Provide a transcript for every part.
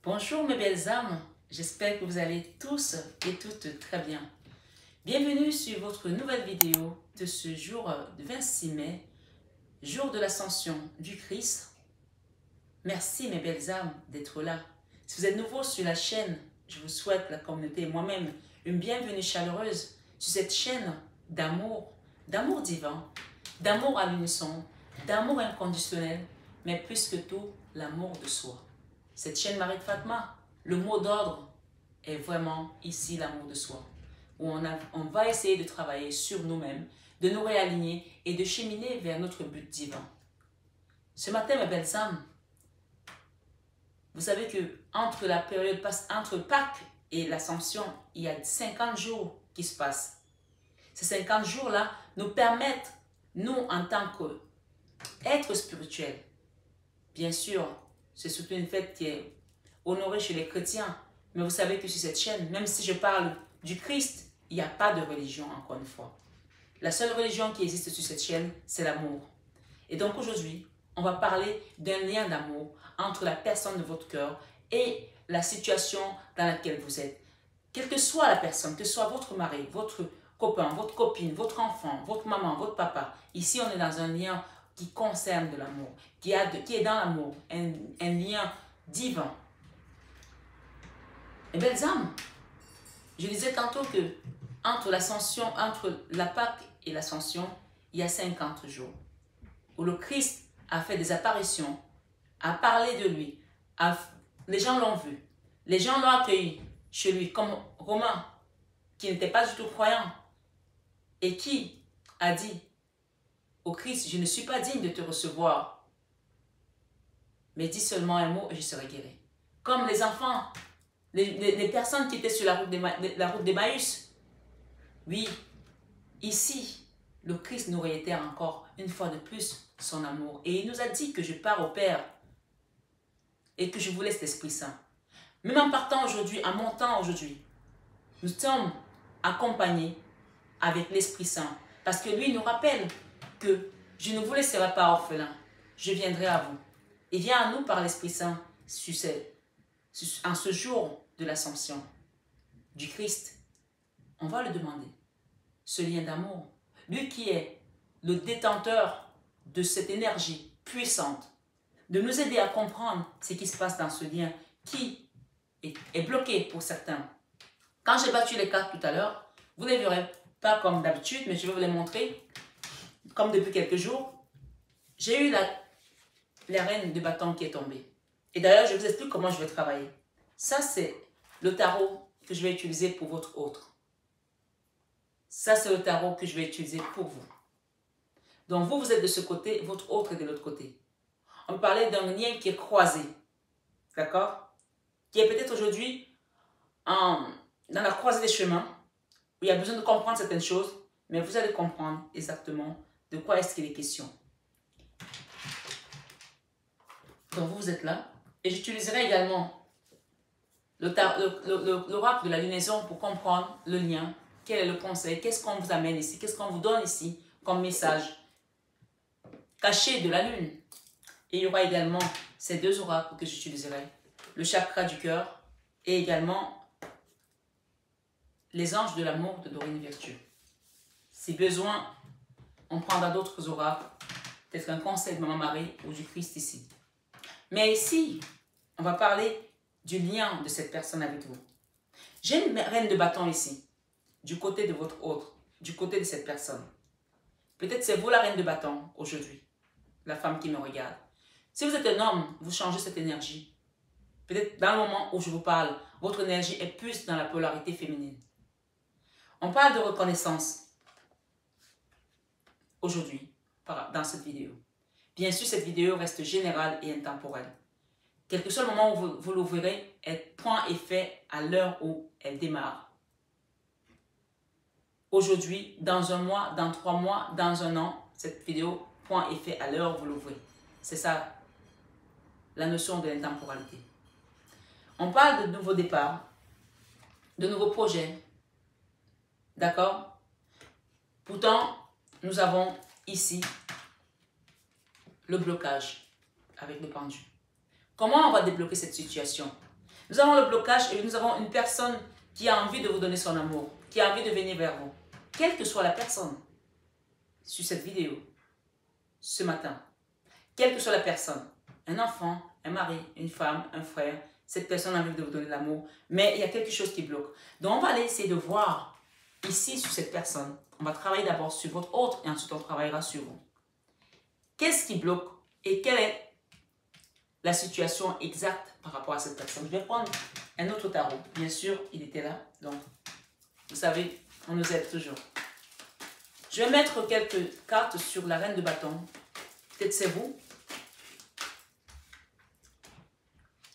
Bonjour mes belles âmes, j'espère que vous allez tous et toutes très bien. Bienvenue sur votre nouvelle vidéo de ce jour du 26 mai, jour de l'ascension du Christ. Merci mes belles âmes d'être là. Si vous êtes nouveau sur la chaîne, je vous souhaite, la communauté et moi-même, une bienvenue chaleureuse sur cette chaîne d'amour divin, d'amour à l'unisson, d'amour inconditionnel, mais plus que tout, l'amour de soi. Cette chaîne Marie de Fatma, le mot d'ordre est vraiment ici l'amour de soi, où on va essayer de travailler sur nous-mêmes, de nous réaligner et de cheminer vers notre but divin. Ce matin, mes belles âmes, vous savez que entre la période, entre Pâques et l'Ascension, il y a 50 jours qui se passent. Ces 50 jours-là nous permettent, nous, en tant qu'êtres spirituels, bien sûr, c'est surtout une fête qui est honorée chez les chrétiens, mais vous savez que sur cette chaîne, même si je parle du Christ, il n'y a pas de religion, encore une fois. La seule religion qui existe sur cette chaîne, c'est l'amour. Et donc aujourd'hui, on va parler d'un lien d'amour entre la personne de votre cœur et la situation dans laquelle vous êtes. Quelle que soit la personne, que ce soit votre mari, votre copain, votre copine, votre enfant, votre maman, votre papa, ici on est dans un lien qui concerne de l'amour, qui est dans l'amour, un lien divin. Et belles âmes, je disais tantôt que entre l'ascension, entre la Pâque et l'ascension, il y a 50 jours où le Christ a fait des apparitions, a parlé de lui, les gens l'ont vu, les gens l'ont accueilli chez lui comme Romain, qui n'était pas du tout croyant et qui a dit au Christ, je ne suis pas digne de te recevoir, mais dis seulement un mot et je serai guéri. Comme les enfants, les personnes qui étaient sur la route d'Emmaüs. Oui, ici, le Christ nous réitère encore une fois de plus son amour. Et il nous a dit que je pars au Père et que je vous laisse l'Esprit Saint. Même en partant aujourd'hui, en montant aujourd'hui, nous sommes accompagnés avec l'Esprit Saint. Parce que lui nous rappelle que je ne vous laisserai pas orphelins, je viendrai à vous. Il vient à nous par l'Esprit Saint en ce jour de l'Ascension du Christ. On va le demander, ce lien d'amour. Lui qui est le détenteur de cette énergie puissante, de nous aider à comprendre ce qui se passe dans ce lien qui est bloqué pour certains. Quand j'ai battu les cartes tout à l'heure, vous ne les verrez pas comme d'habitude, mais je vais vous les montrer. Comme depuis quelques jours, j'ai eu la reine de bâton qui est tombée. Et d'ailleurs, je vous explique comment je vais travailler. Ça, c'est le tarot que je vais utiliser pour votre autre. Ça, c'est le tarot que je vais utiliser pour vous. Donc, vous êtes de ce côté, votre autre est de l'autre côté. On parlait d'un lien qui est croisé. D'accord? Qui est peut-être aujourd'hui dans la croisée des chemins, où il y a besoin de comprendre certaines choses, mais vous allez comprendre exactement de quoi est-ce qu'il est question. Donc vous êtes là, et j'utiliserai également l'oracle de la lunaison pour comprendre le lien, quel est le conseil, qu'est-ce qu'on vous amène ici, qu'est-ce qu'on vous donne ici comme message caché de la lune. Et il y aura également ces deux oracles que j'utiliserai, le chakra du cœur et également les anges de l'amour de Dorine Virtue. Si besoin, on prendra d'autres oracles, peut-être un conseil de Maman Marie ou du Christ ici. Mais ici, on va parler du lien de cette personne avec vous. J'ai une reine de bâton ici, du côté de votre autre, du côté de cette personne. Peut-être c'est vous la reine de bâton aujourd'hui, la femme qui me regarde. Si vous êtes un homme, vous changez cette énergie. Peut-être dans le moment où je vous parle, votre énergie est plus dans la polarité féminine. On parle de reconnaissance aujourd'hui, dans cette vidéo. Bien sûr, cette vidéo reste générale et intemporelle. Quel que soit le moment où vous l'ouvrirez, point est fait à l'heure où elle démarre. Aujourd'hui, dans un mois, dans 3 mois, dans un an, cette vidéo, point est fait à l'heure où vous l'ouvrez. C'est ça, la notion de l'intemporalité. On parle de nouveaux départs, de nouveaux projets. D'accord? Pourtant, nous avons ici le blocage avec le pendu. Comment on va débloquer cette situation? Nous avons le blocage et nous avons une personne qui a envie de vous donner son amour, qui a envie de venir vers vous. Quelle que soit la personne sur cette vidéo, ce matin, quelle que soit la personne, un enfant, un mari, une femme, un frère, cette personne a envie de vous donner l'amour, mais il y a quelque chose qui bloque. Donc on va aller essayer de voir ici sur cette personne. On va travailler d'abord sur votre autre et ensuite on travaillera sur vous. Qu'est-ce qui bloque et quelle est la situation exacte par rapport à cette personne? Je vais prendre un autre tarot. Bien sûr, il était là, donc vous savez, on nous aide toujours. Je vais mettre quelques cartes sur la reine de bâton. Peut-être c'est vous.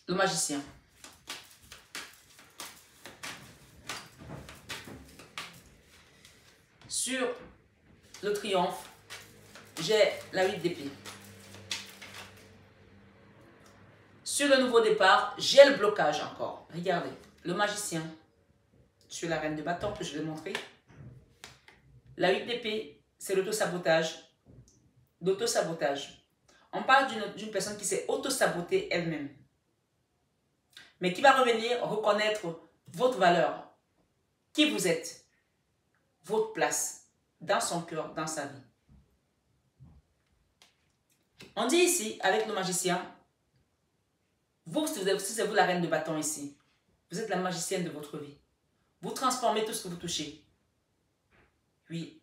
Le magicien. Sur le triomphe, j'ai la 8 d'épée. Sur le nouveau départ, j'ai le blocage encore. Regardez, le magicien. Sur la reine de bâton que je vais montrer. La 8 d'épée, c'est l'auto-sabotage. L'auto-sabotage. On parle d'une personne qui s'est auto-sabotée elle-même. Mais qui va revenir reconnaître votre valeur. Qui vous êtes. Votre place. Dans son cœur, dans sa vie. On dit ici, avec le magicien, vous, si c'est vous la reine de bâton ici, vous êtes la magicienne de votre vie. Vous transformez tout ce que vous touchez. Oui,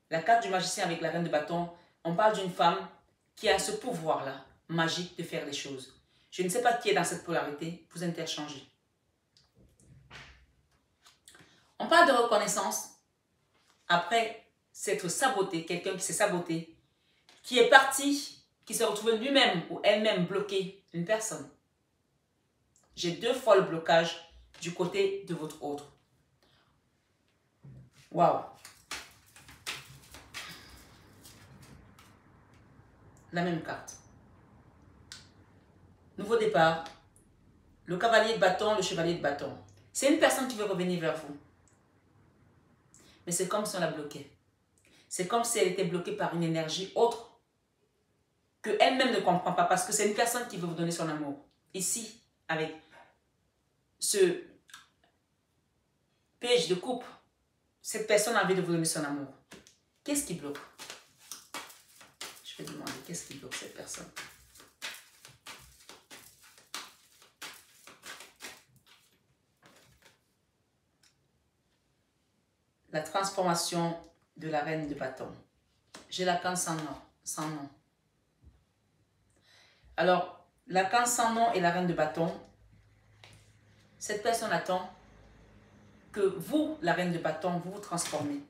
la carte du magicien avec la reine de bâton, on parle d'une femme qui a ce pouvoir-là, magique, de faire des choses. Je ne sais pas qui est dans cette polarité, vous interchangez. On parle de reconnaissance après s'être saboté, quelqu'un qui s'est saboté, qui est parti, qui s'est retrouvé lui-même ou elle-même bloqué, une personne. J'ai 2 fois le blocage du côté de votre autre. Waouh! La même carte. Nouveau départ. Le cavalier de bâton, le chevalier de bâton. C'est une personne qui veut revenir vers vous. Mais c'est comme si on la bloquait. C'est comme si elle était bloquée par une énergie autre qu'elle-même ne comprend pas. Parce que c'est une personne qui veut vous donner son amour. Ici, avec ce page de coupe, cette personne a envie de vous donner son amour. Qu'est-ce qui bloque? Je vais demander qu'est-ce qui bloque cette personne. La transformation de la reine de bâton. J'ai la canne sans nom. Alors, la canne sans nom et la reine de bâton, cette personne attend que vous, la reine de bâton, vous vous transformez.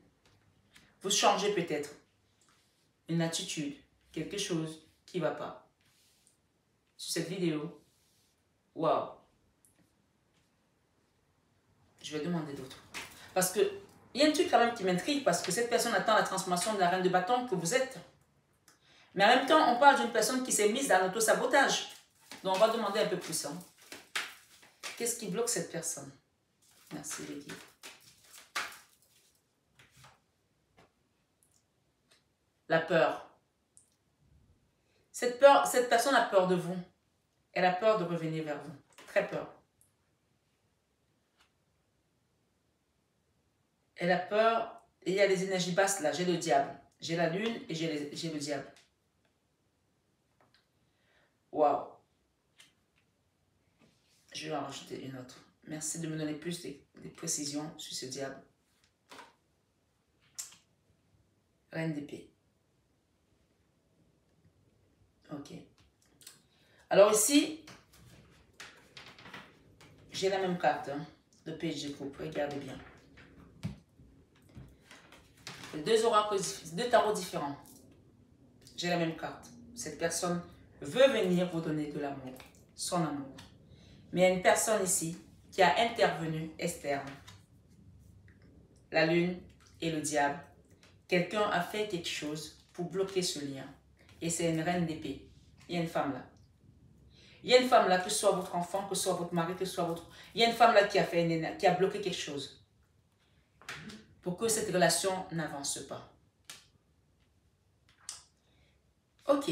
Vous changez peut-être une attitude, quelque chose qui ne va pas. Sur cette vidéo, waouh! Je vais demander d'autres. Parce que il y a un truc quand même qui m'intrigue parce que cette personne attend la transformation de la reine de bâton que vous êtes. Mais en même temps, on parle d'une personne qui s'est mise dans l'auto-sabotage. Donc, on va demander un peu plus. Hein. Qu'est-ce qui bloque cette personne? Merci, les guides. La peur. Cette personne a peur de vous. Elle a peur de revenir vers vous. Très peur. Elle a peur. Et il y a des énergies basses là. J'ai le diable. J'ai la lune et j'ai le diable. Waouh. Je vais en rajouter une autre. Merci de me donner plus de précisions sur ce diable. Reine d'épée. Ok. Alors ici, j'ai la même carte. Hein, de page de coupe. Regardez bien. Deux oracles, 2 tarots différents. J'ai la même carte. Cette personne veut venir vous donner de l'amour, son amour. Mais il y a une personne ici qui a intervenu externe. La lune et le diable. Quelqu'un a fait quelque chose pour bloquer ce lien. Et c'est une reine d'épée. Il y a une femme là. Il y a une femme là, que ce soit votre enfant, que ce soit votre mari, que ce soit votre... Il y a une femme là qui a bloqué quelque chose. Pour que cette relation n'avance pas. Ok,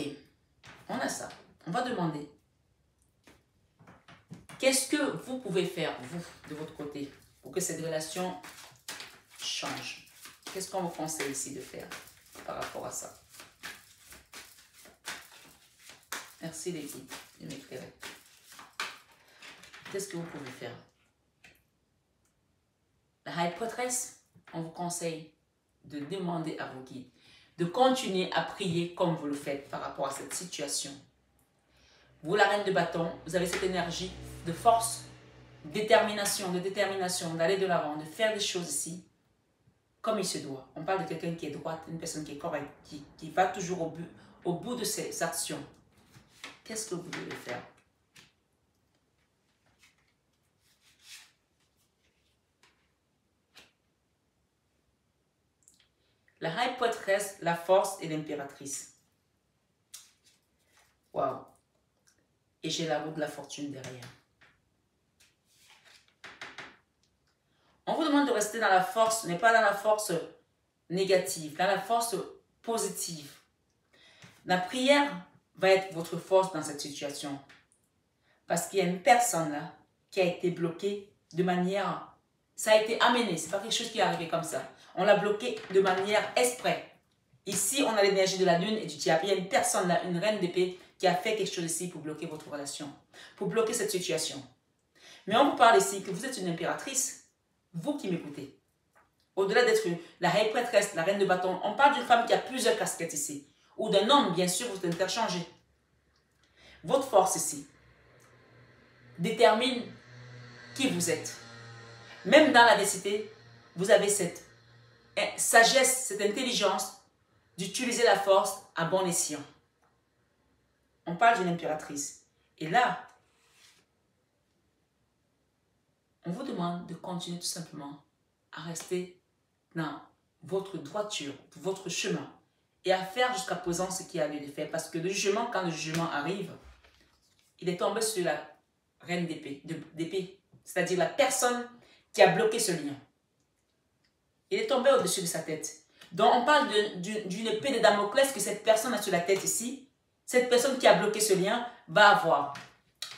on a ça. On va demander. Qu'est-ce que vous pouvez faire, vous, de votre côté, pour que cette relation change? Qu'est-ce qu'on vous conseille ici de faire par rapport à ça? Merci les guides de m'éclairer. Qu'est-ce que vous pouvez faire? La High Prêtresse, on vous conseille de demander à vos guides de continuer à prier comme vous le faites par rapport à cette situation. Vous, la Reine de bâton, vous avez cette énergie de force, de détermination, d'aller de l'avant, de faire des choses ici comme il se doit. On parle de quelqu'un qui est droite, une personne qui est correcte, qui va toujours au bout de ses actions. Qu'est-ce que vous devez faire? La High Prêtresse, la force et l'impératrice. Waouh! Et j'ai la roue de la fortune derrière. On vous demande de rester dans la force, mais pas dans la force négative, dans la force positive. La prière va être votre force dans cette situation. Parce qu'il y a une personne là qui a été bloquée de manière... Ça a été amené, ce n'est pas quelque chose qui est arrivé comme ça. On l'a bloqué de manière exprès. Ici, on a l'énergie de la lune et du diable. Il y a une personne là, une reine d'épée, qui a fait quelque chose ici pour bloquer votre relation, pour bloquer cette situation. Mais on vous parle ici que vous êtes une impératrice, vous qui m'écoutez. Au-delà d'être la High Prêtresse, la reine de bâton, on parle d'une femme qui a plusieurs casquettes ici. Ou d'un homme, bien sûr, vous interchangez. Votre force ici détermine qui vous êtes. Même dans l'adversité, vous avez cette sagesse, cette intelligence d'utiliser la force à bon escient. On parle d'une impératrice. Et là, on vous demande de continuer tout simplement à rester dans votre droiture, votre chemin, et à faire jusqu'à présent ce qui a lieu de faire. Parce que le jugement, quand le jugement arrive, il est tombé sur la reine d'épée, c'est-à-dire la personne qui a bloqué ce lien. Il est tombé au-dessus de sa tête. Donc on parle d'une épée de Damoclès que cette personne a sur la tête ici. Cette personne qui a bloqué ce lien va avoir.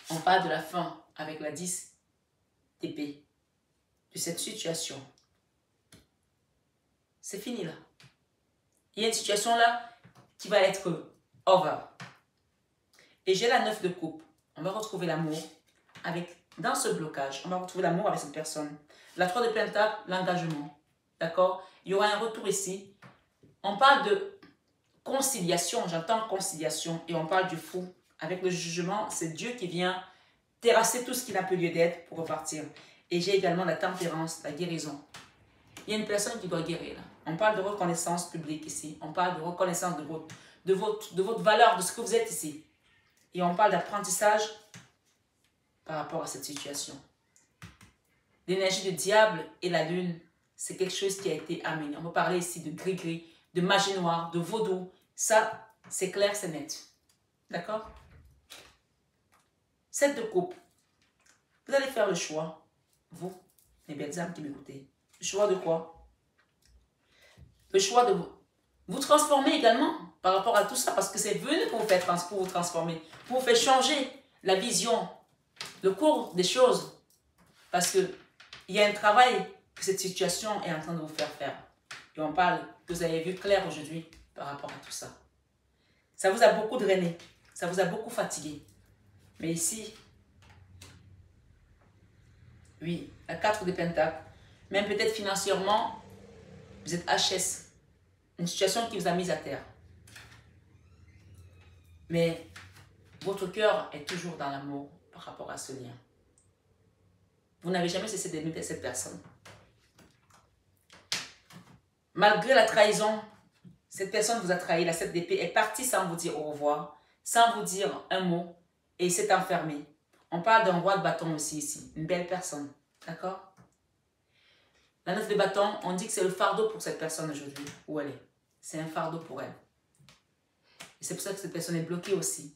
On parle de la fin avec la 10 d'épée, de cette situation. C'est fini là. Il y a une situation là qui va être over. Et j'ai la 9 de coupe. On va retrouver l'amour dans ce blocage. On va retrouver l'amour avec cette personne. La 3 de pentacle, l'engagement. D'accord? Il y aura un retour ici. On parle de conciliation. J'entends conciliation. Et on parle du fou. Avec le jugement, c'est Dieu qui vient terrasser tout ce qui n'a plus lieu d'être pour repartir. Et j'ai également la tempérance, la guérison. Il y a une personne qui doit guérir là. On parle de reconnaissance publique ici. On parle de reconnaissance de votre valeur, de ce que vous êtes ici. Et on parle d'apprentissage par rapport à cette situation. L'énergie du diable et la lune, c'est quelque chose qui a été amené. On va parler ici de gris-gris, de magie noire, de vaudou. Ça, c'est clair, c'est net. D'accord? 7 de coupe. Vous allez faire le choix, vous, les belles âmes qui m'écoutez. Le choix de quoi? Le choix de vous transformer également par rapport à tout ça, parce que c'est venu pour vous faire pour vous transformer, pour vous faire changer la vision, le cours des choses, parce qu'il y a un travail que cette situation est en train de vous faire faire. Et on parle que vous avez vu clair aujourd'hui par rapport à tout ça. Ça vous a beaucoup drainé, ça vous a beaucoup fatigué. Mais ici, oui, la 4 de Pentacle, même peut-être financièrement, vous êtes HS. Une situation qui vous a mis à terre. Mais votre cœur est toujours dans l'amour par rapport à ce lien. Vous n'avez jamais cessé d'aimer cette personne. Malgré la trahison, cette personne vous a trahi, la 7 d'épée, est partie sans vous dire au revoir, sans vous dire un mot, et il s'est enfermé. On parle d'un roi de bâton aussi ici, une belle personne, d'accord? La 9 de bâton, on dit que c'est le fardeau pour cette personne aujourd'hui, où elle est. C'est un fardeau pour elle. Et c'est pour ça que cette personne est bloquée aussi.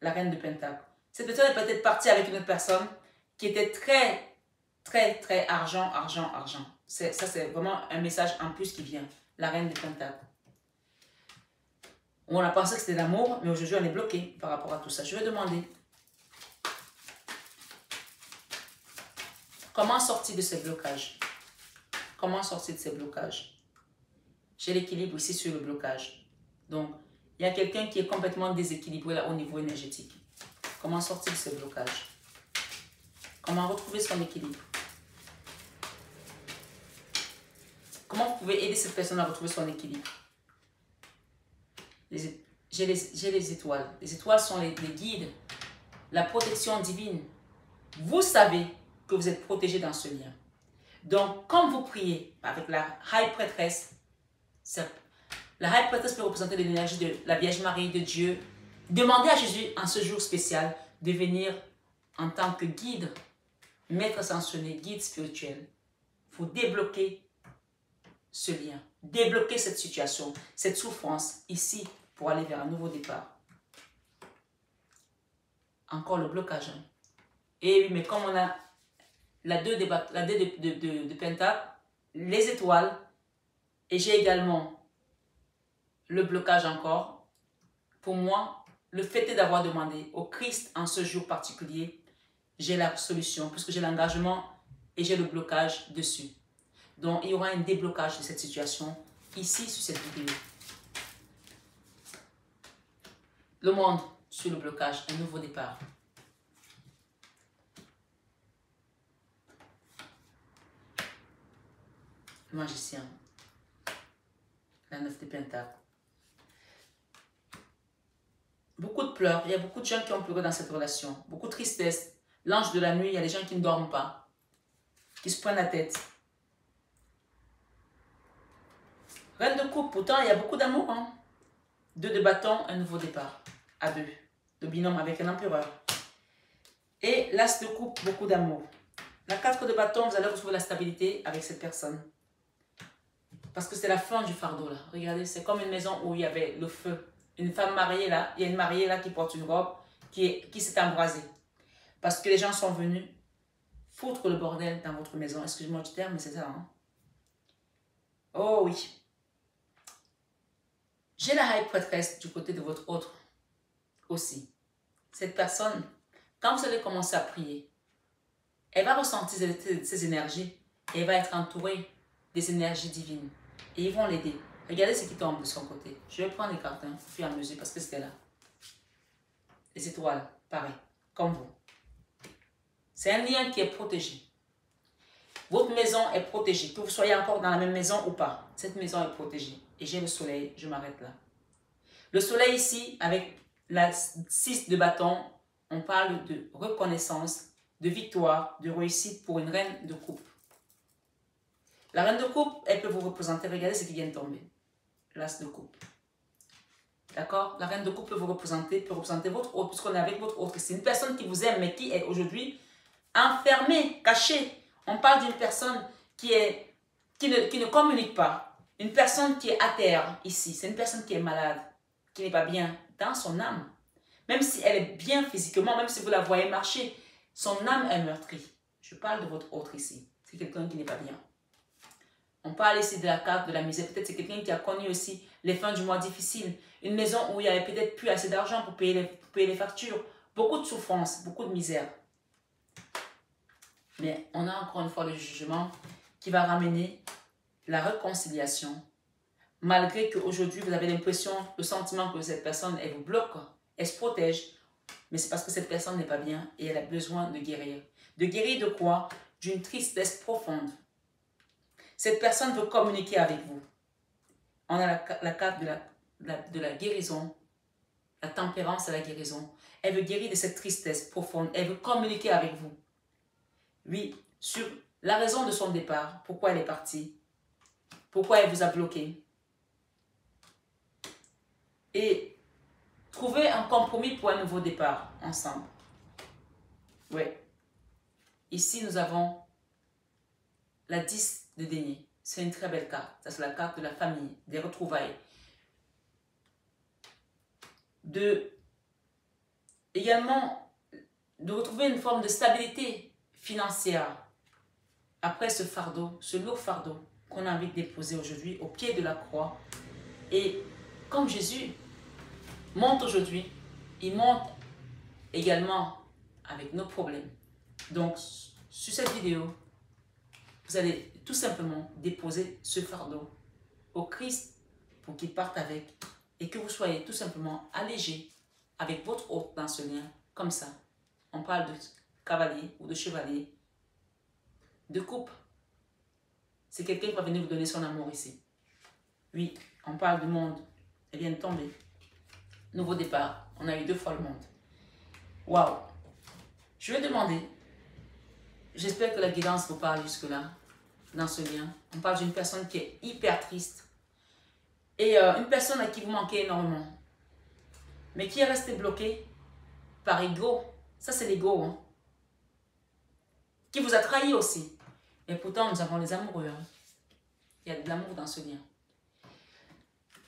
La reine de Pentacle. Cette personne est peut-être partie avec une autre personne qui était très argent. Ça, c'est vraiment un message en plus qui vient. La reine de Pentacle. On a pensé que c'était l'amour, mais aujourd'hui on est bloqué par rapport à tout ça. Je vais demander Comment sortir de ces blocages? Comment sortir de ces blocages? J'ai l'équilibre ici sur le blocage. Donc, il y a quelqu'un qui est complètement déséquilibré là au niveau énergétique. Comment sortir de ces blocages? Comment retrouver son équilibre? Comment vous pouvez aider cette personne à retrouver son équilibre? J'ai les étoiles. Les étoiles sont les guides, la protection divine. Vous savez que vous êtes protégé dans ce lien. Donc, quand vous priez avec la High Prêtresse, la High Prêtresse peut représenter l'énergie de la Vierge Marie, de Dieu. Demandez à Jésus en ce jour spécial de venir en tant que guide, maître ascensionné, guide spirituel, pour débloquer ce lien, débloquer cette situation, cette souffrance ici pour aller vers un nouveau départ. Encore le blocage. Hein. Et oui, mais comme on a la 2 de Pentacle, les étoiles, et j'ai également le blocage encore, pour moi, le fait est d'avoir demandé au Christ en ce jour particulier, j'ai la solution, puisque j'ai l'engagement et j'ai le blocage dessus. Donc, il y aura un déblocage de cette situation ici sur cette vidéo. Le monde sur le blocage, un nouveau départ. Le magicien. La 9 de Pentacle. Beaucoup de pleurs. Il y a beaucoup de gens qui ont pleuré dans cette relation. Beaucoup de tristesse. L'ange de la nuit, il y a des gens qui ne dorment pas. Qui se prennent la tête. Reine de coupe, pourtant il y a beaucoup d'amour. Hein? 2 de bâton, un nouveau départ. À 2. Le binôme avec un empereur. Et l'as de coupe, beaucoup d'amour. La 4 de bâton, vous allez retrouver la stabilité avec cette personne. Parce que c'est la fin du fardeau là. Regardez, c'est comme une maison où il y avait le feu. Une femme mariée là, il y a une mariée là qui porte une robe qui s'est embrasée. Parce que les gens sont venus foutre le bordel dans votre maison. Excusez-moi du terme, mais c'est ça. Hein? Oh oui. J'ai la High Prêtresse du côté de votre autre aussi. Cette personne, quand vous allez commencer à prier, elle va ressentir ces énergies et elle va être entourée des énergies divines. Et ils vont l'aider. Regardez ce qui tombe de son côté. Je vais prendre les cartes au fur et à mesure parce que c'était là. Les étoiles, pareil, comme vous. C'est un lien qui est protégé. Votre maison est protégée. Que vous soyez encore dans la même maison ou pas, cette maison est protégée. Et j'ai le soleil, je m'arrête là. Le soleil ici, avec la 6 de bâton, on parle de reconnaissance, de victoire, de réussite pour une reine de coupe. La reine de coupe, elle peut vous représenter, regardez ce qui vient de tomber. L'as de coupe. D'accord? La reine de coupe peut vous représenter, votre autre, puisqu'on est avec votre autre. C'est une personne qui vous aime, mais qui est aujourd'hui enfermée, cachée. On parle d'une personne qui ne communique pas. Une personne qui est à terre ici. C'est une personne qui est malade, qui n'est pas bien dans son âme. Même si elle est bien physiquement, même si vous la voyez marcher, son âme est meurtrie. Je parle de votre autre ici. C'est quelqu'un qui n'est pas bien. On parle ici de la carte de la misère. Peut-être c'est quelqu'un qui a connu aussi les fins du mois difficiles. Une maison où il n'y avait peut-être plus assez d'argent pour payer les factures. Beaucoup de souffrance, beaucoup de misère. Mais on a encore une fois le jugement qui va ramener la réconciliation. Malgré qu'aujourd'hui, vous avez l'impression, le sentiment que cette personne, elle vous bloque, elle se protège. Mais c'est parce que cette personne n'est pas bien et elle a besoin de guérir. De guérir de quoi? D'une tristesse profonde. Cette personne veut communiquer avec vous. On a la carte de la guérison, la tempérance à la guérison. Elle veut guérir de cette tristesse profonde. Elle veut communiquer avec vous. Oui, sur la raison de son départ, pourquoi elle est partie, pourquoi elle vous a bloqué. Et trouver un compromis pour un nouveau départ ensemble. Oui. Ici, nous avons la 10 de denier. C'est une très belle carte. Ça, c'est la carte de la famille, des retrouvailles. Également, de retrouver une forme de stabilité financière après ce fardeau, ce lourd fardeau qu'on a envie de déposer aujourd'hui au pied de la croix. Et comme Jésus monte aujourd'hui, il monte également avec nos problèmes. Donc, sur cette vidéo, vous allez tout simplement déposer ce fardeau au Christ pour qu'il parte avec et que vous soyez tout simplement allégé avec votre hôte dans ce lien, comme ça. On parle de cavalier ou de chevalier, de coupe. C'est quelqu'un qui va venir vous donner son amour ici. Oui, on parle du monde. Elle vient de tomber. Nouveau départ. On a eu 2 fois le monde. Waouh! Je vais demander, j'espère que la guidance vous parle jusque-là, dans ce lien. On parle d'une personne qui est hyper triste. Et une personne à qui vous manquez énormément. Mais qui est restée bloquée par ego. Ça, c'est l'ego. Hein? Qui vous a trahi aussi. Et pourtant, nous avons les amoureux. Hein? Il y a de l'amour dans ce lien.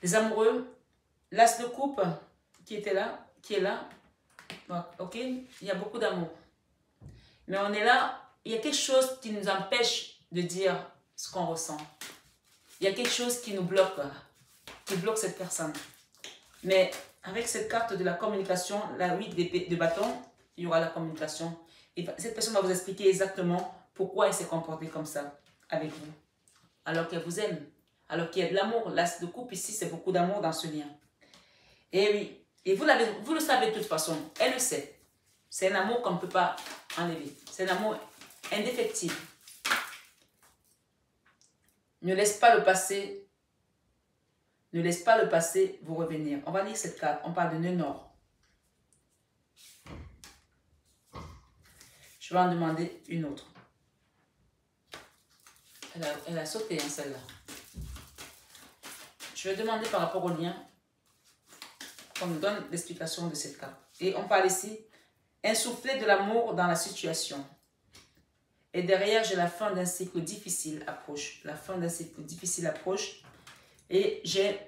Les amoureux, l'as de coupe qui est là. Ok, il y a beaucoup d'amour. Mais on est là, il y a quelque chose qui nous empêche de dire ce qu'on ressent. Il y a quelque chose qui nous bloque, qui bloque cette personne. Mais avec cette carte de la communication, la 8 de bâton, il y aura la communication. Et cette personne va vous expliquer exactement pourquoi elle s'est comportée comme ça avec vous. Alors qu'elle vous aime. Alors qu'il y a de l'amour. L'as de coupe ici, c'est beaucoup d'amour dans ce lien. Et oui, et vous le savez de toute façon. Elle le sait. C'est un amour qu'on ne peut pas enlever. C'est un amour indéfectible. Ne laisse pas le passé. Ne laisse pas le passé vous revenir. On va lire cette carte. On parle de nœud nord. Je vais en demander une autre. Elle a sauté, hein, celle-là. Je vais demander par rapport au lien qu'on nous donne l'explication de cette carte. Et on parle ici, insuffler de l'amour dans la situation. Et derrière, j'ai la fin d'un cycle difficile approche. La fin d'un cycle difficile approche. Et j'ai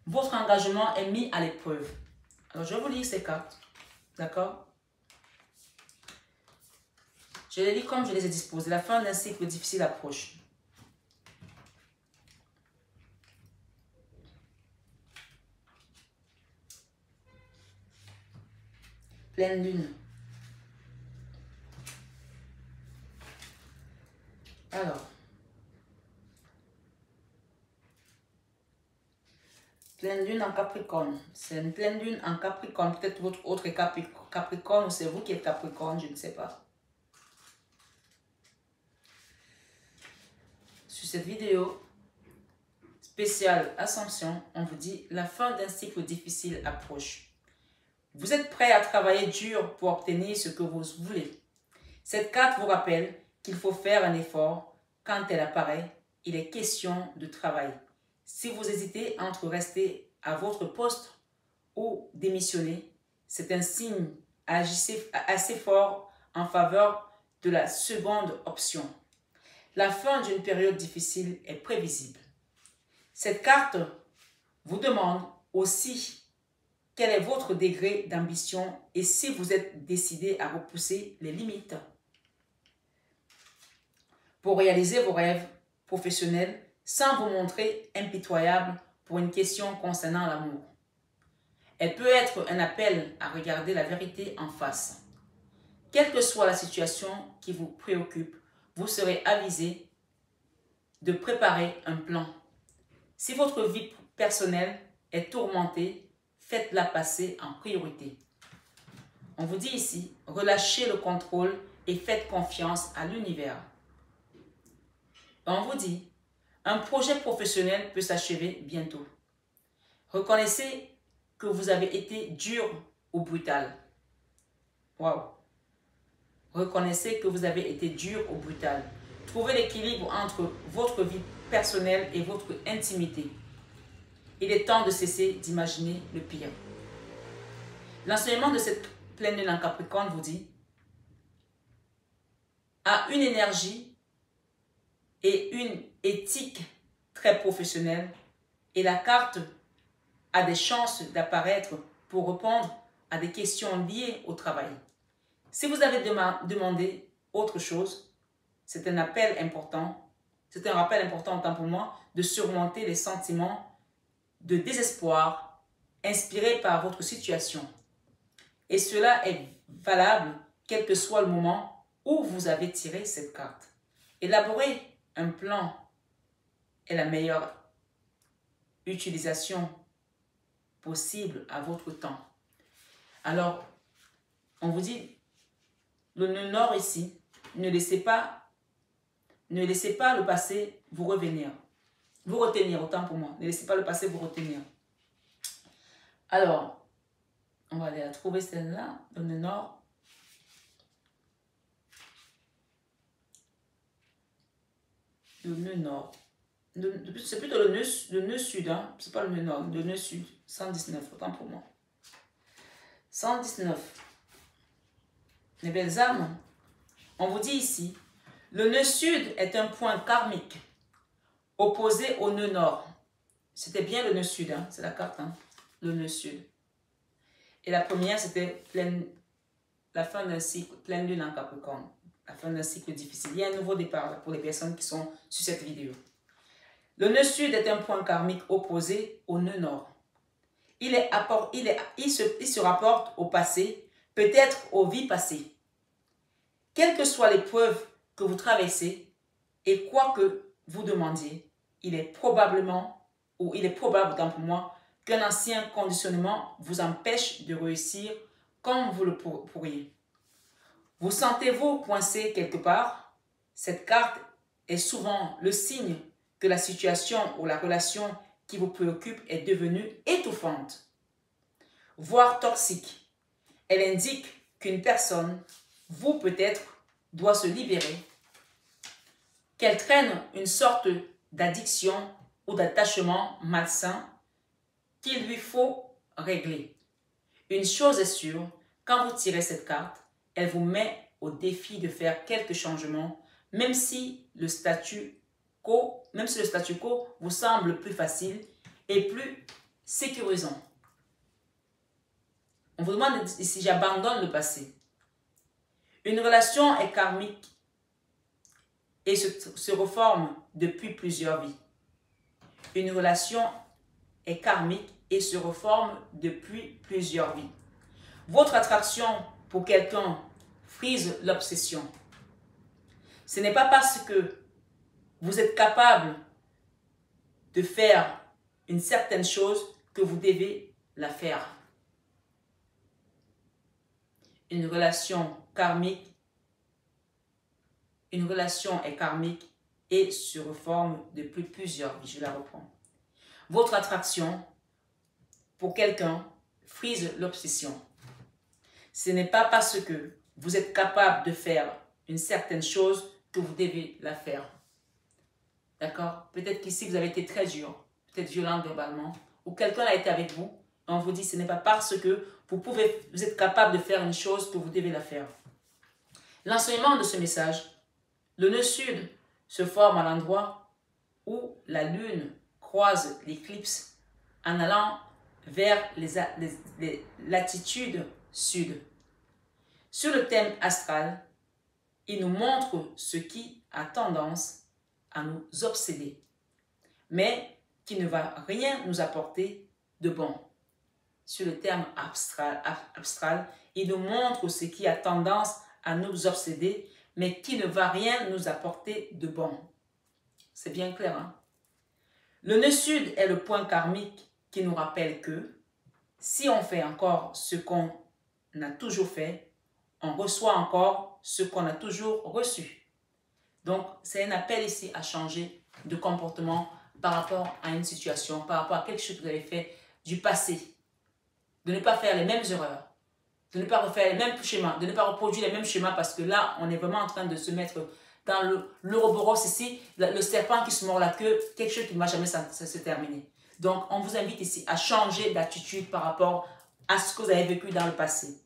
votre engagement est mis à l'épreuve. Alors, je vais vous lire ces cartes. D'accord? Je les lis comme je les ai disposées. La fin d'un cycle difficile approche. Pleine lune. Alors. Pleine lune en Capricorne. C'est une pleine lune en Capricorne. Peut-être votre autre est Capricorne ou c'est vous qui êtes Capricorne, je ne sais pas. Sur cette vidéo spéciale Ascension, on vous dit la fin d'un cycle difficile approche. Vous êtes prêt à travailler dur pour obtenir ce que vous voulez. Cette carte vous rappelle qu'il faut faire un effort. Quand elle apparaît, il est question de travail. Si vous hésitez entre rester à votre poste ou démissionner, c'est un signe. Agissez assez fort en faveur de la seconde option. La fin d'une période difficile est prévisible. Cette carte vous demande aussi quel est votre degré d'ambition et si vous êtes décidé à repousser les limites pour réaliser vos rêves professionnels sans vous montrer impitoyable pour une question concernant l'amour. Elle peut être un appel à regarder la vérité en face. Quelle que soit la situation qui vous préoccupe, vous serez avisé de préparer un plan. Si votre vie personnelle est tourmentée, faites-la passer en priorité. On vous dit ici, relâchez le contrôle et faites confiance à l'univers. On vous dit, un projet professionnel peut s'achever bientôt. Reconnaissez que vous avez été dur ou brutal. Waouh! Reconnaissez que vous avez été dur ou brutal. Trouvez l'équilibre entre votre vie personnelle et votre intimité. Il est temps de cesser d'imaginer le pire. L'enseignement de cette pleine lune en Capricorne vous dit à une énergie et une éthique très professionnelle et la carte a des chances d'apparaître pour répondre à des questions liées au travail. Si vous avez demandé autre chose, c'est un appel important, c'est un rappel important autant pour moi de surmonter les sentiments de désespoir inspirés par votre situation. Et cela est valable quel que soit le moment où vous avez tiré cette carte. Élaborer un plan est la meilleure utilisation possible à votre temps. Alors, on vous dit, le nœud nord ici, ne laissez pas le passé vous revenir. Vous retenir, autant pour moi. Ne laissez pas le passé vous retenir. Alors, on va aller la trouver celle-là, le nœud nord. Le nœud nord. C'est plutôt le nœud sud, hein? C'est pas le nœud nord, le nœud sud. 119, autant pour moi. 119. Les belles âmes, on vous dit ici, le nœud sud est un point karmique opposé au nœud nord. C'était bien le nœud sud, hein? C'est la carte, hein? Le nœud sud. Et la première, c'était la fin d'un cycle, pleine lune en Capricorne. La fin d'un cycle difficile. Il y a un nouveau départ là, pour les personnes qui sont sur cette vidéo. Le nœud sud est un point karmique opposé au nœud nord. Il se rapporte au passé, peut-être aux vies passées. Quelle que soit l'épreuve que vous traversez et quoi que vous demandiez, il est probable, autant pour moi, qu'un ancien conditionnement vous empêche de réussir comme vous le pourriez. Vous sentez-vous coincé quelque part? Cette carte est souvent le signe que la situation ou la relation qui vous préoccupe est devenue étouffante, voire toxique. Elle indique qu'une personne, vous peut-être, doit se libérer, qu'elle traîne une sorte d'addiction ou d'attachement malsain qu'il lui faut régler. Une chose est sûre, quand vous tirez cette carte, elle vous met au défi de faire quelques changements, même si le statu quo vous semble plus facile et plus sécurisant. On vous demande si j'abandonne le passé. Une relation est karmique et se reforme depuis plusieurs vies. Une relation est karmique et se reforme depuis plusieurs vies. Votre attraction pour quelqu'un frise l'obsession. Ce n'est pas parce que vous êtes capable de faire une certaine chose que vous devez la faire. Une relation est karmique et se reforme depuis plusieurs vies. Je la reprends. Votre attraction pour quelqu'un frise l'obsession. Ce n'est pas parce que vous êtes capable de faire une certaine chose que vous devez la faire. D'accord? Peut-être qu'ici, vous avez été très dur, peut-être violent verbalement, ou quelqu'un a été avec vous, et on vous dit que ce n'est pas parce que vous êtes capable de faire une chose que vous devez la faire. L'enseignement de ce message, le nœud sud se forme à l'endroit où la lune croise l'éclipse en allant vers les latitudes sud. Sur le thème astral, il nous montre ce qui a tendance à nous obséder, mais qui ne va rien nous apporter de bon. Sur le thème astral, il nous montre ce qui a tendance à nous obséder, mais qui ne va rien nous apporter de bon. C'est bien clair, hein? Le nœud sud est le point karmique qui nous rappelle que si on fait encore ce qu'on a toujours fait, on reçoit encore ce qu'on a toujours reçu. Donc, c'est un appel ici à changer de comportement par rapport à une situation, par rapport à quelque chose que vous avez fait du passé. De ne pas faire les mêmes erreurs, de ne pas refaire les mêmes schémas, de ne pas reproduire les mêmes schémas parce que là, on est vraiment en train de se mettre dans l'ouroboros ici, le serpent qui se mord la queue, quelque chose qui ne va jamais se terminer. Donc, on vous invite ici à changer d'attitude par rapport à ce que vous avez vécu dans le passé.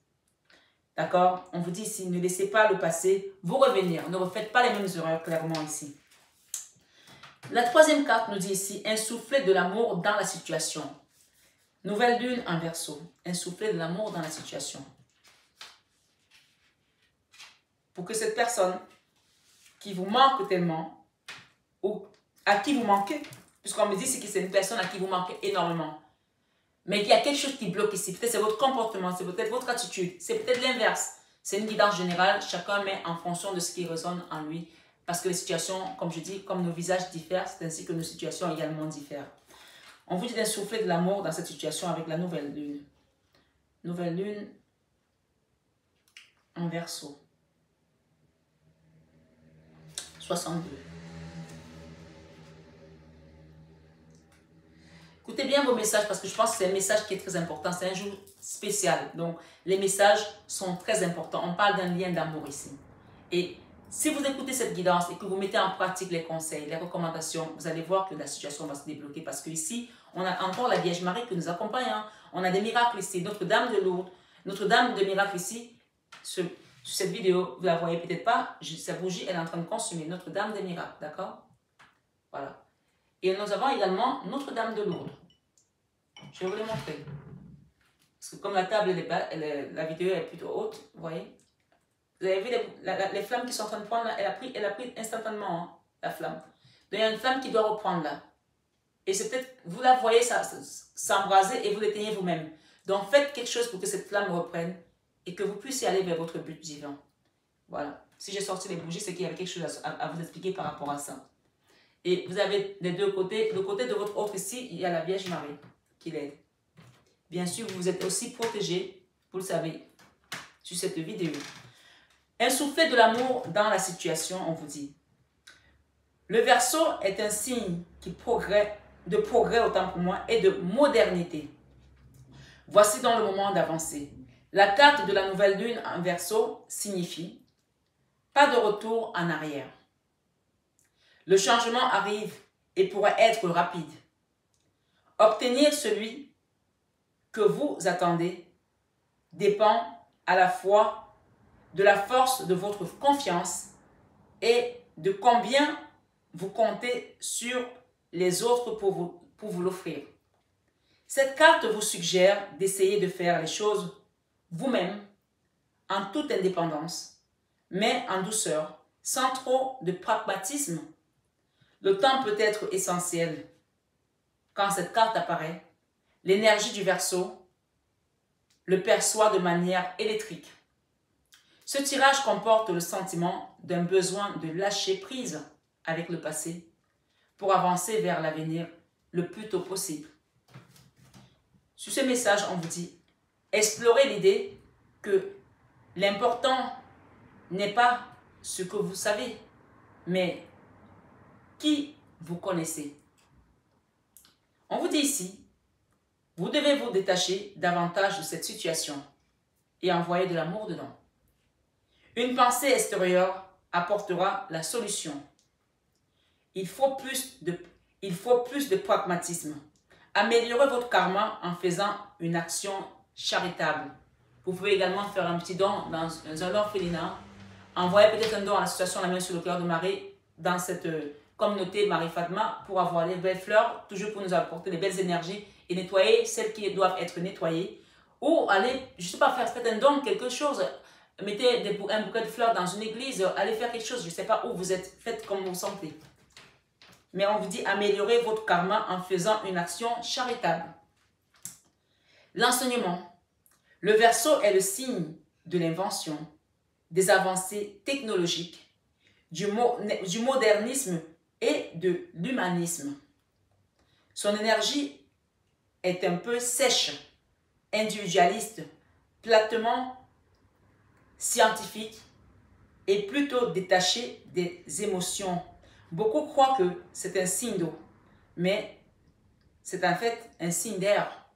D'accord? On vous dit ici, ne laissez pas le passé vous revenir. Ne refaites pas les mêmes erreurs, clairement ici. La troisième carte nous dit ici, insuffler de l'amour dans la situation. Nouvelle lune en Verseau. Insuffler de l'amour dans la situation. Pour que cette personne qui vous manque tellement, ou à qui vous manquez, puisqu'on me dit que c'est une personne à qui vous manquez énormément, mais il y a quelque chose qui bloque ici. Peut-être c'est votre comportement, c'est peut-être votre attitude, c'est peut-être l'inverse. C'est une guidance générale, chacun met en fonction de ce qui résonne en lui Parce que les situations, comme je dis, comme nos visages diffèrent, c'est ainsi que nos situations également diffèrent. On vous dit d'insuffler de l'amour dans cette situation avec la nouvelle lune. Nouvelle lune en Verseau. 62. Écoutez bien vos messages parce que je pense que c'est un message qui est très important. C'est un jour spécial. Donc, les messages sont très importants. On parle d'un lien d'amour ici. Et si vous écoutez cette guidance et que vous mettez en pratique les conseils, les recommandations, vous allez voir que la situation va se débloquer. Parce qu'ici, on a encore la Vierge Marie qui nous accompagne. Hein. On a des miracles ici. Notre-Dame de Lourdes, Notre-Dame de miracles ici. Sur cette vidéo, vous ne la voyez peut-être pas. Sa bougie, elle est en train de consumer. Notre-Dame des miracles. D'accord? Voilà. Et nous avons également Notre-Dame de Lourdes. Je vais vous les montrer. Parce que comme la table, la vidéo est plutôt haute, vous voyez. Vous avez vu les flammes qui sont en train de prendre là, elle a pris instantanément, hein, la flamme. Donc il y a une flamme qui doit reprendre là. Et c'est peut-être, vous la voyez s'embraser et vous l'éteignez vous-même. Donc faites quelque chose pour que cette flamme reprenne et que vous puissiez aller vers votre but divin. Voilà. Si j'ai sorti les bougies, c'est qu'il y avait quelque chose à vous expliquer par rapport à ça. Et vous avez les deux côtés. Le côté de votre autre ici, il y a la Vierge Marie qui l'aide. Bien sûr, vous êtes aussi protégé, vous le savez, sur cette vidéo. Insuffler de l'amour dans la situation, on vous dit. Le Verseau est un signe de progrès autant pour moi et de modernité. Voici donc le moment d'avancer. La carte de la nouvelle lune en Verseau signifie pas de retour en arrière. Le changement arrive et pourrait être rapide. Obtenir celui que vous attendez dépend à la fois de la force de votre confiance et de combien vous comptez sur les autres pour vous l'offrir. Cette carte vous suggère d'essayer de faire les choses vous-même, en toute indépendance, mais en douceur, sans trop de pragmatisme. Le temps peut être essentiel. Quand cette carte apparaît, l'énergie du Verseau le perçoit de manière électrique. Ce tirage comporte le sentiment d'un besoin de lâcher prise avec le passé pour avancer vers l'avenir le plus tôt possible. Sur ce message, on vous dit, explorez l'idée que l'important n'est pas ce que vous savez, mais qui vous connaissez. On vous dit ici, vous devez vous détacher davantage de cette situation et envoyer de l'amour dedans. Une pensée extérieure apportera la solution. Il faut plus de pragmatisme. Améliorez votre karma en faisant une action charitable. Vous pouvez également faire un petit don dans un orphelinat. Envoyez peut-être un don à l'association La Main sur le cœur de Marie dans cette communauté Marie Fatma pour avoir les belles fleurs, toujours pour nous apporter les belles énergies et nettoyer celles qui doivent être nettoyées. Ou allez, je ne sais pas, faites un don, quelque chose. Mettez un bouquet de fleurs dans une église, allez faire quelque chose, je ne sais pas où vous êtes, faites comme vous vous sentez. Mais on vous dit améliorer votre karma en faisant une action charitable. L'enseignement. Le Verseau est le signe de l'invention, des avancées technologiques, du modernisme et de l'humanisme. Son énergie est un peu sèche, individualiste, platement scientifique et plutôt détachée des émotions. Beaucoup croient que c'est un signe d'eau, mais c'est en fait un signe d'air,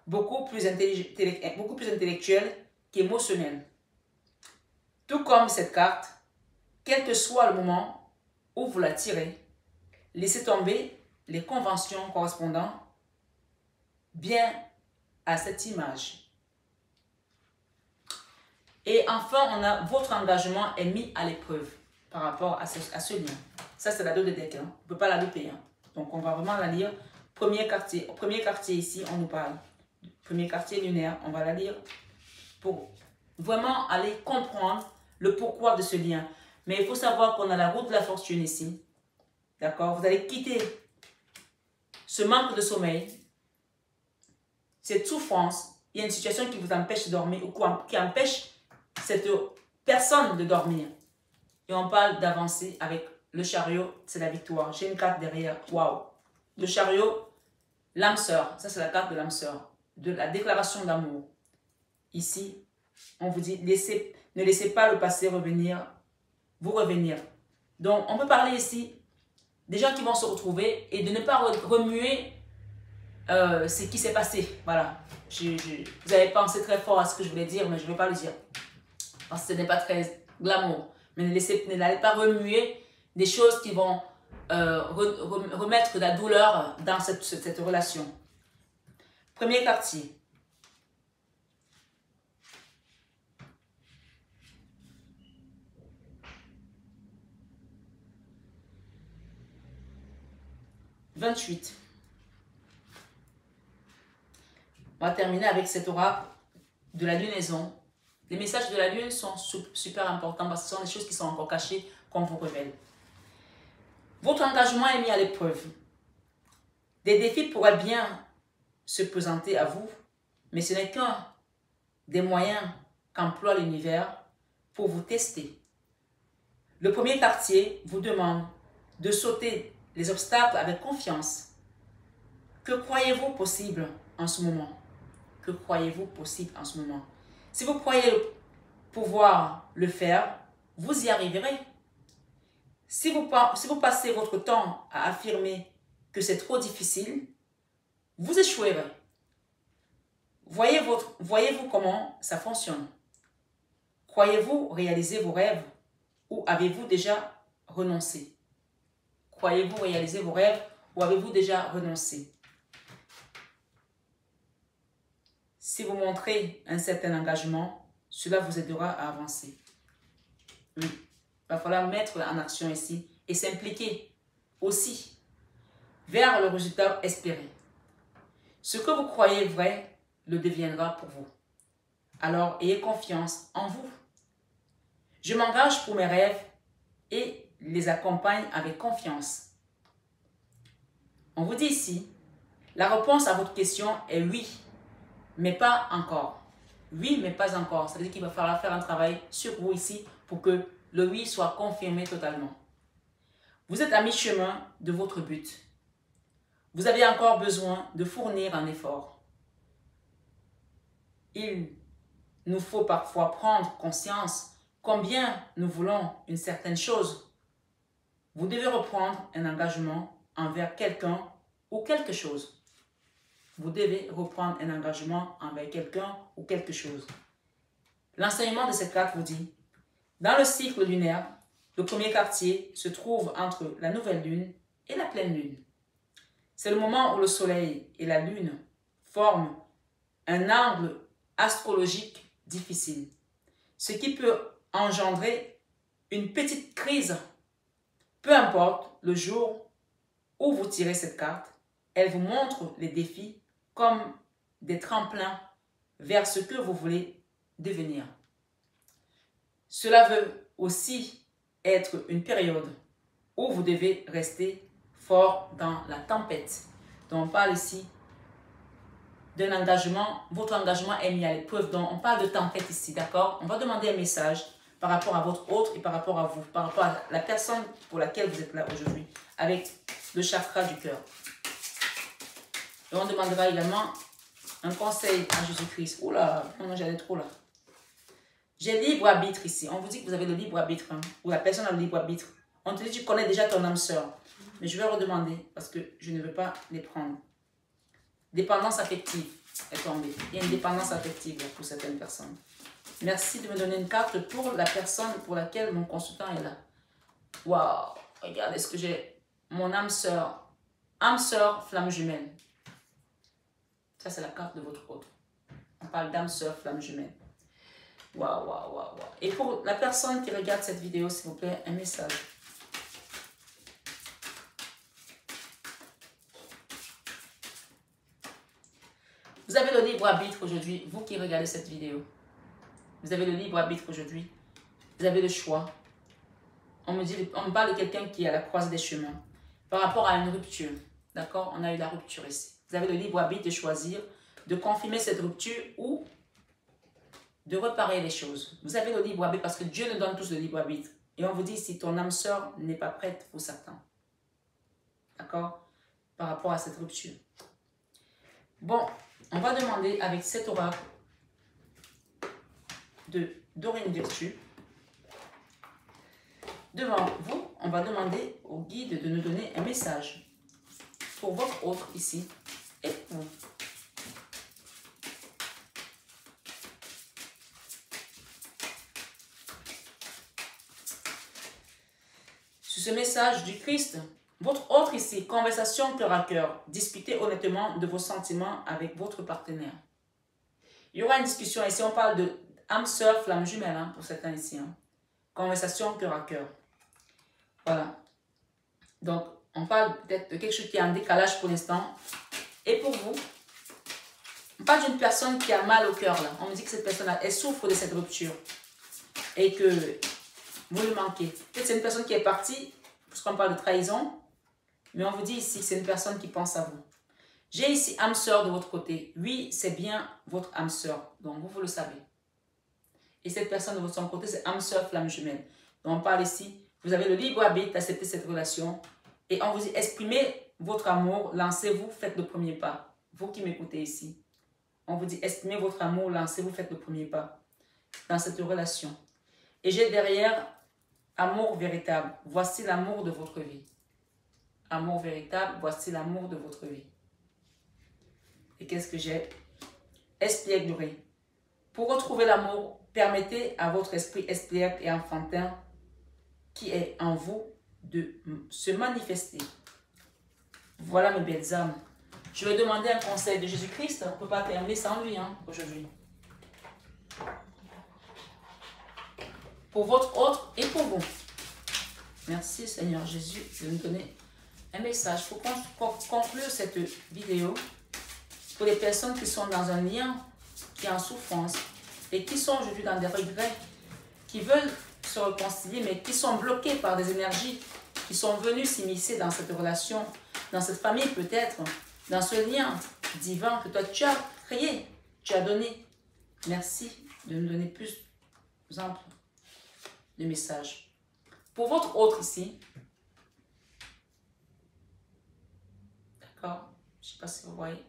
beaucoup plus intellectuel qu'émotionnel. Tout comme cette carte, quel que soit le moment où vous la tirez, laissez tomber les conventions correspondant bien à cette image. Et enfin, on a votre engagement est mis à l'épreuve par rapport à ce lien. Ça, c'est la dos de deck. Hein. On ne peut pas la louper. Hein. Donc, on va vraiment la lire. Premier quartier ici, on nous parle. Premier quartier lunaire, on va la lire pour vraiment aller comprendre le pourquoi de ce lien. Mais il faut savoir qu'on a la route de la fortune ici. D'accord? Vous allez quitter ce manque de sommeil, cette souffrance. Il y a une situation qui vous empêche de dormir ou qui empêche cette personne de dormir. Et on parle d'avancer avec le chariot, c'est la victoire. J'ai une carte derrière, waouh. Le chariot, l'âme sœur, ça c'est la carte de l'âme sœur, de la déclaration d'amour. Ici, on vous dit, ne laissez pas le passé vous revenir. Donc, on peut parler ici des gens qui vont se retrouver et de ne pas remuer ce qui s'est passé. Voilà. Vous avez pensé très fort à ce que je voulais dire, mais je ne vais pas le dire. Parce que ce n'est pas très glamour. Mais n'allez pas remuer des choses qui vont remettre de la douleur dans cette relation. Premier quartier. « 28. On va terminer avec cette oracle de la lunaison. Les messages de la lune sont super importants parce que ce sont des choses qui sont encore cachées qu'on vous révèle. Votre engagement est mis à l'épreuve. Des défis pourraient bien se présenter à vous, mais ce n'est qu'un des moyens qu'emploie l'univers pour vous tester. Le premier quartier vous demande de sauter les obstacles avec confiance. Que croyez-vous possible en ce moment? Que croyez-vous possible en ce moment? Si vous croyez pouvoir le faire, vous y arriverez. Si vous passez votre temps à affirmer que c'est trop difficile, vous échouerez. Voyez-vous comment ça fonctionne? Croyez-vous réaliser vos rêves ou avez-vous déjà renoncé? Croyez-vous réaliser vos rêves ou avez-vous déjà renoncé? Si vous montrez un certain engagement, cela vous aidera à avancer. Oui, il va falloir mettre en action ici et s'impliquer aussi vers le résultat espéré. Ce que vous croyez vrai le deviendra pour vous. Alors, ayez confiance en vous. Je m'engage pour mes rêves et les accompagne avec confiance. On vous dit ici, la réponse à votre question est oui, mais pas encore. Oui, mais pas encore. Ça veut dire qu'il va falloir faire un travail sur vous ici pour que le oui soit confirmé totalement. Vous êtes à mi-chemin de votre but. Vous avez encore besoin de fournir un effort. Il nous faut parfois prendre conscience combien nous voulons une certaine chose. Vous devez reprendre un engagement envers quelqu'un ou quelque chose. Vous devez reprendre un engagement envers quelqu'un ou quelque chose. L'enseignement de cette carte vous dit, dans le cycle lunaire, le premier quartier se trouve entre la nouvelle lune et la pleine lune. C'est le moment où le soleil et la lune forment un angle astrologique difficile, ce qui peut engendrer une petite crise. Peu importe le jour où vous tirez cette carte, elle vous montre les défis comme des tremplins vers ce que vous voulez devenir. Cela veut aussi être une période où vous devez rester fort dans la tempête. Donc on parle ici d'un engagement, votre engagement est mis à l'épreuve, donc on parle de tempête ici, d'accord? On va demander un message par rapport à votre autre et par rapport à vous, par rapport à la personne pour laquelle vous êtes là aujourd'hui, avec le chakra du cœur. Et on demandera également un conseil à Jésus-Christ. Oula, non, j'allais trop là. J'ai libre arbitre ici. On vous dit que vous avez le libre arbitre, hein, ou la personne a le libre arbitre. On te dit que tu connais déjà ton âme sœur. Mais je vais redemander parce que je ne veux pas les prendre. Dépendance affective est tombée. Il y a une dépendance affective pour certaines personnes. Merci de me donner une carte pour la personne pour laquelle mon consultant est là. Waouh, regardez ce que j'ai. Mon âme sœur, flamme jumelle. Ça, c'est la carte de votre autre. On parle d'âme sœur, flamme jumelle. Waouh, waouh, waouh, waouh. Et pour la personne qui regarde cette vidéo, s'il vous plaît, un message. Vous avez le libre arbitre aujourd'hui, vous qui regardez cette vidéo. Vous avez le libre arbitre aujourd'hui. Vous avez le choix. On me parle de quelqu'un qui est à la croisée des chemins. Par rapport à une rupture. D'accord? On a eu la rupture ici. Vous avez le libre arbitre de choisir, de confirmer cette rupture ou de réparer les choses. Vous avez le libre arbitre parce que Dieu nous donne tous le libre arbitre. Et on vous dit si ton âme sœur n'est pas prête pour certains. D'accord? Par rapport à cette rupture. Bon, on va demander avec cet oracle de Dorine Virtue. Devant vous, on va demander au guide de nous donner un message pour votre autre ici et pour vous. Sur ce message du Christ, votre autre ici, conversation cœur à cœur, discutez honnêtement de vos sentiments avec votre partenaire. Il y aura une discussion ici, on parle de âme sœur, flamme jumelle hein, pour certains ici. Hein. Conversation cœur à cœur. Voilà. Donc, on parle peut-être de quelque chose qui est en décalage pour l'instant. Et pour vous, on parle d'une personne qui a mal au cœur. Là. On me dit que cette personne-là, elle souffre de cette rupture. Et que vous le manquez. Peut-être c'est une personne qui est partie, puisqu'on parle de trahison. Mais on vous dit ici que c'est une personne qui pense à vous. J'ai ici âme sœur de votre côté. Oui, c'est bien votre âme sœur. Donc, vous le savez. Et cette personne de votre côté, c'est âme sœur, flamme jumelle. Donc, on parle ici. Vous avez le libre arbitre d'accepter cette relation. Et on vous dit, exprimez votre amour, lancez-vous, faites le premier pas. Vous qui m'écoutez ici. On vous dit, exprimez votre amour, lancez-vous, faites le premier pas. Dans cette relation. Et j'ai derrière, amour véritable. Voici l'amour de votre vie. Amour véritable, voici l'amour de votre vie. Et qu'est-ce que j'ai? Espièglerie. Pour retrouver l'amour, permettez à votre esprit espiègle et enfantin qui est en vous de se manifester. Voilà mes belles âmes. Je vais demander un conseil de Jésus-Christ. On ne peut pas terminer sans lui hein, aujourd'hui. Pour votre autre et pour vous. Merci Seigneur Jésus de nous donner un message. Pour conclure cette vidéo, pour les personnes qui sont dans un lien, qui est en souffrance et qui sont aujourd'hui dans des regrets, qui veulent se réconcilier, mais qui sont bloqués par des énergies qui sont venues s'immiscer dans cette relation, dans cette famille peut-être, dans ce lien divin que toi tu as créé, tu as donné. Merci de nous donner plus ample de messages. Pour votre autre ici, d'accord, je ne sais pas si vous voyez.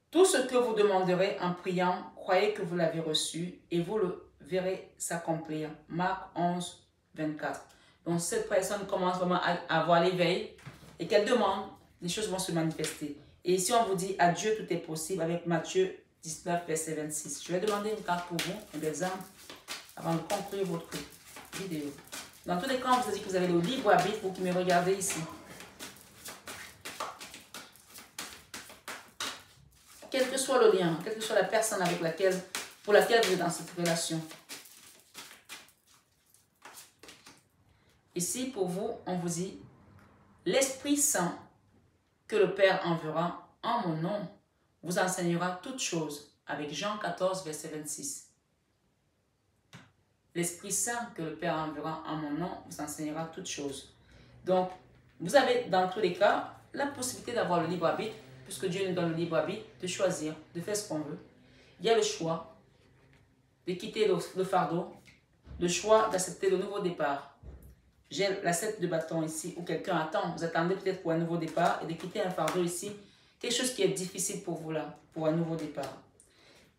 Tout ce que vous demanderez en priant, croyez que vous l'avez reçu et vous le verrez s'accomplir. Marc 11, 24. Donc, cette personne commence vraiment à avoir l'éveil et qu'elle demande, les choses vont se manifester. Et ici, on vous dit, à Dieu, tout est possible avec Matthieu 19, verset 26. Je vais demander une carte pour vous, un exemple, avant de conclure votre vidéo. Dans tous les cas, on vous a dit que vous avez le libre arbitre, vous qui me regardez ici. Quel que soit le lien, quelle que soit la personne avec pour laquelle vous êtes dans cette relation. Ici, pour vous, on vous dit, l'Esprit Saint que le Père enverra en mon nom vous enseignera toutes choses, avec Jean 14, verset 26. L'Esprit Saint que le Père enverra en mon nom vous enseignera toutes choses. Donc, vous avez dans tous les cas la possibilité d'avoir le libre arbitre, puisque Dieu nous donne le libre arbitre, de choisir, de faire ce qu'on veut. Il y a le choix de quitter le fardeau, le choix d'accepter le nouveau départ. J'ai la 7 de bâton ici, où quelqu'un attend, vous attendez peut-être pour un nouveau départ, et de quitter un fardeau ici, quelque chose qui est difficile pour vous là, pour un nouveau départ.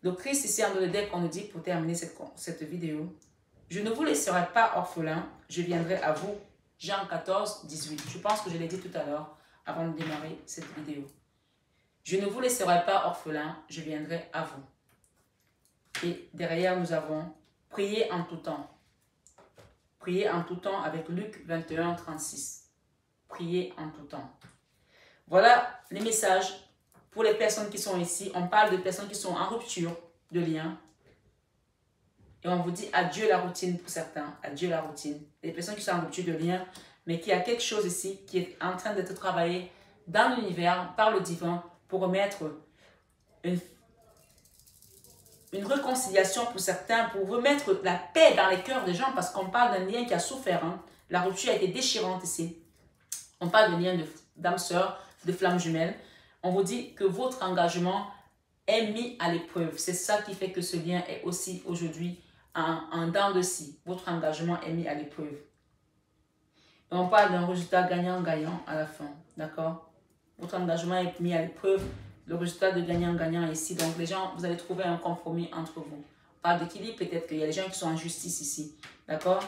Le Christ ici en haut de deck, on nous dit pour terminer cette vidéo, je ne vous laisserai pas orphelin, je viendrai à vous. Jean 14, 18. Je pense que je l'ai dit tout à l'heure, avant de démarrer cette vidéo. Je ne vous laisserai pas orphelin, je viendrai à vous. Et derrière, nous avons prié en tout temps. Priez en tout temps avec Luc 21, 36. Priez en tout temps. Voilà les messages pour les personnes qui sont ici. On parle de personnes qui sont en rupture de lien. Et on vous dit adieu la routine pour certains. Adieu la routine. Les personnes qui sont en rupture de lien, mais qui a quelque chose ici qui est en train d'être travaillé dans l'univers, par le divin, pour remettre une réconciliation pour certains, pour remettre la paix dans les cœurs des gens, parce qu'on parle d'un lien qui a souffert. Hein. La rupture a été déchirante ici. On parle de lien d'âme sœur, de flamme jumelle. On vous dit que votre engagement est mis à l'épreuve. C'est ça qui fait que ce lien est aussi aujourd'hui en dents de scie. Votre engagement est mis à l'épreuve. Et on parle d'un résultat gagnant-gagnant à la fin. D'accord? Votre engagement est mis à l'épreuve. Le résultat de gagnant-gagnant ici. Donc, les gens, vous allez trouver un compromis entre vous. On parle d'équilibre, peut-être qu'il y a des gens qui sont en justice ici. D'accord?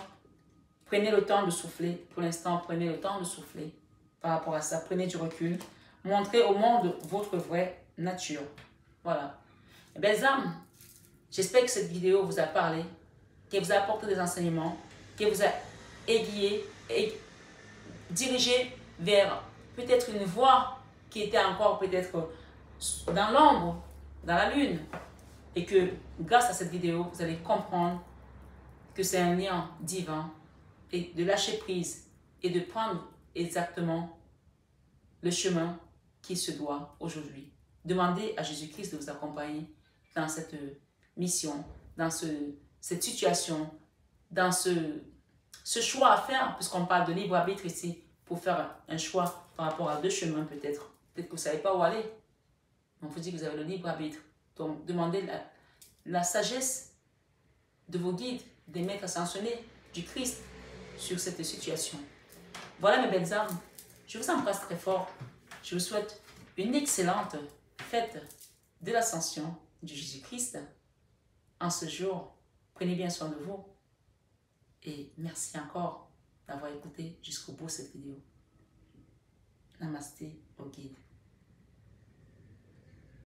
Prenez le temps de souffler. Pour l'instant, prenez le temps de souffler par rapport à ça. Prenez du recul. Montrez au monde votre vraie nature. Voilà. Belles âmes, j'espère que cette vidéo vous a parlé, qu'elle vous a apporté des enseignements, qu'elle vous a aiguillé et dirigé vers peut-être une voie qui était encore peut-être dans l'ombre, dans la lune. Et que grâce à cette vidéo, vous allez comprendre que c'est un lien divin et de lâcher prise et de prendre exactement le chemin qui se doit aujourd'hui. Demandez à Jésus-Christ de vous accompagner dans cette mission, dans cette situation, dans ce choix à faire, puisqu'on parle de libre arbitre ici, pour faire un choix par rapport à deux chemins peut-être. Peut-être que vous ne savez pas où aller. On vous dit que vous avez le libre arbitre. Donc, demandez la sagesse de vos guides, des maîtres ascensionnés, du Christ sur cette situation. Voilà mes belles âmes. Je vous embrasse très fort. Je vous souhaite une excellente fête de l'ascension de Jésus-Christ. En ce jour, prenez bien soin de vous. Et merci encore d'avoir écouté jusqu'au bout cette vidéo. Namasté au guide.